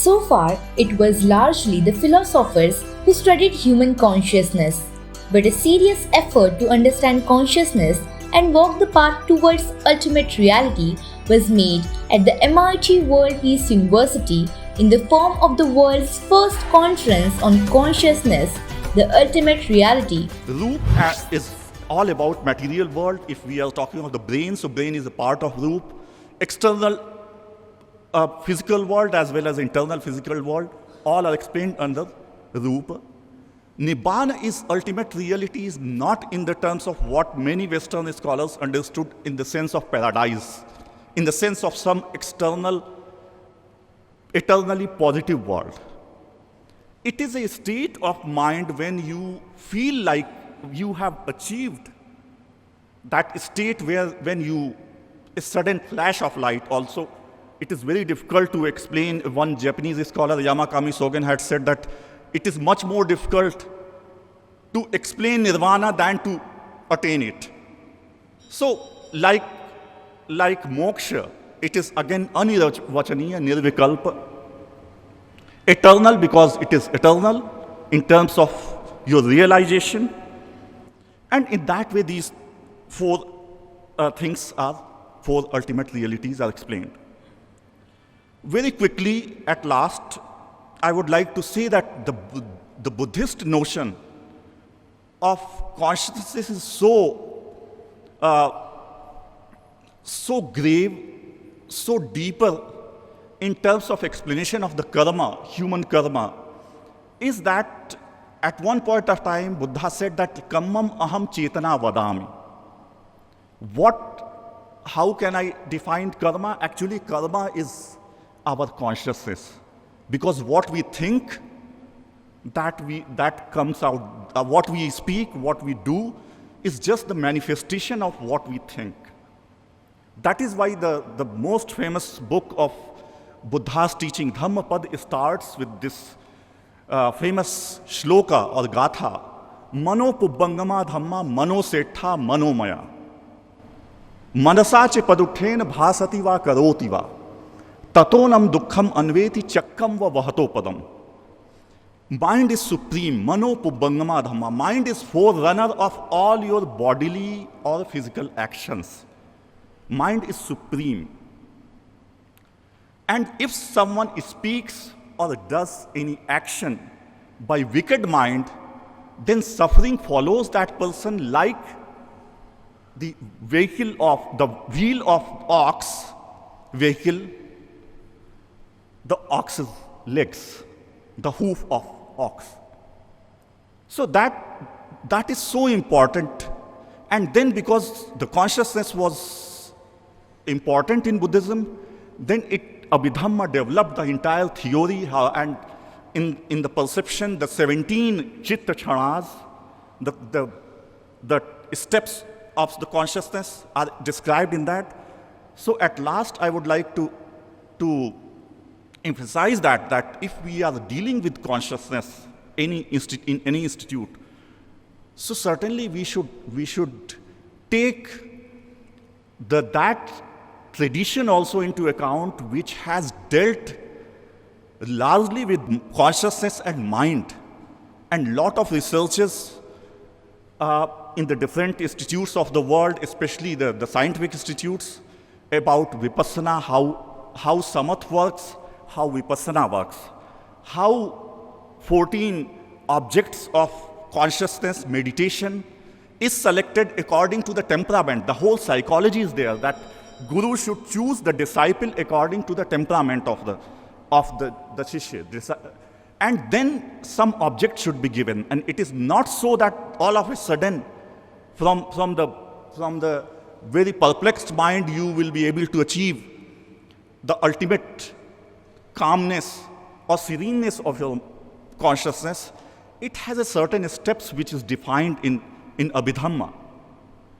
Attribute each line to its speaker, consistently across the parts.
Speaker 1: So far, it was largely the philosophers who studied human consciousness, but a serious effort to understand consciousness and walk the path towards ultimate reality was made at the MIT World Peace University in the form of the world's first conference on consciousness, the ultimate reality.
Speaker 2: Roop is all about material world. If we are talking of the brain, so brain is a part of roop. External physical world as well as internal physical world, all are explained under roop. Nibbana is ultimate reality is not in the terms of what many Western scholars understood in the sense of paradise, in the sense of some external, eternally positive world. It is a state of mind when you feel like you have achieved that state where when you, a sudden flash of light also. It is very difficult to explain. One Japanese scholar, Yamakami Sogen, had said that it is much more difficult to explain nirvana than to attain it. So, like moksha, it is again anirvachaniya, nirvikalpa, eternal because it is eternal in terms of your realization. And in that way, these four ultimate realities are explained. Very quickly, at last, I would like to say that the Buddhist notion of consciousness is so grave, so deeper in terms of explanation of the karma, human karma, is that at one point of time, Buddha said that kammam aham chetana vadami. How can I define karma? Actually, karma is our consciousness, because what we think, that comes out. What we speak, what we do, is just the manifestation of what we think. That is why the most famous book of Buddha's teaching, Dhammapad, starts with this famous shloka or gatha, Mano pubbangama dhamma mano setha manomaya. Manasa che paduthen bhasati va karoti va. Tatonam dukkham anveti chakkam va vahato padam. Mind is supreme, mano pubbangama dhamma. Mind is forerunner of all your bodily or physical actions. Mind is supreme. And if someone speaks or does any action by wicked mind, then suffering follows that person like the wheel of ox vehicle, the ox's legs, the hoof of ox. So that is so important. And then because the consciousness was important in Buddhism, then Abhidhamma developed the entire theory, and in the perception, the 17 chitta chanas, the steps of the consciousness are described in that. So at last, I would like to emphasize that if we are dealing with consciousness in any institute, so certainly we should take that tradition also into account, which has dealt largely with consciousness and mind. And lot of researchers in the different institutes of the world, especially the scientific institutes, about vipassana, how samatha works, how vipassana works, how 14 objects of consciousness meditation is selected according to the temperament. The whole psychology is there, that Guru should choose the disciple according to the temperament of the shishya. And then some object should be given. And it is not so that all of a sudden, from the very perplexed mind, you will be able to achieve the ultimate calmness or sereneness of your consciousness. It has a certain steps which is defined in Abhidhamma.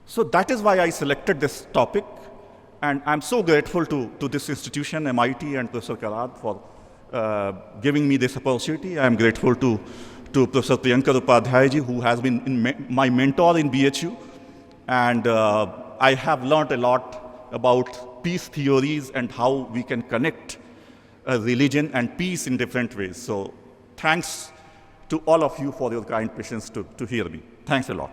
Speaker 2: So that is why I selected this topic. And I'm so grateful to this institution, MIT, and Professor Karad for giving me this opportunity. I'm grateful to Professor Priyankar Upadhyay, who has been my mentor in BHU. And I have learned a lot about peace theories and how we can connect religion and peace in different ways. So thanks to all of you for your kind patience to hear me. Thanks a lot.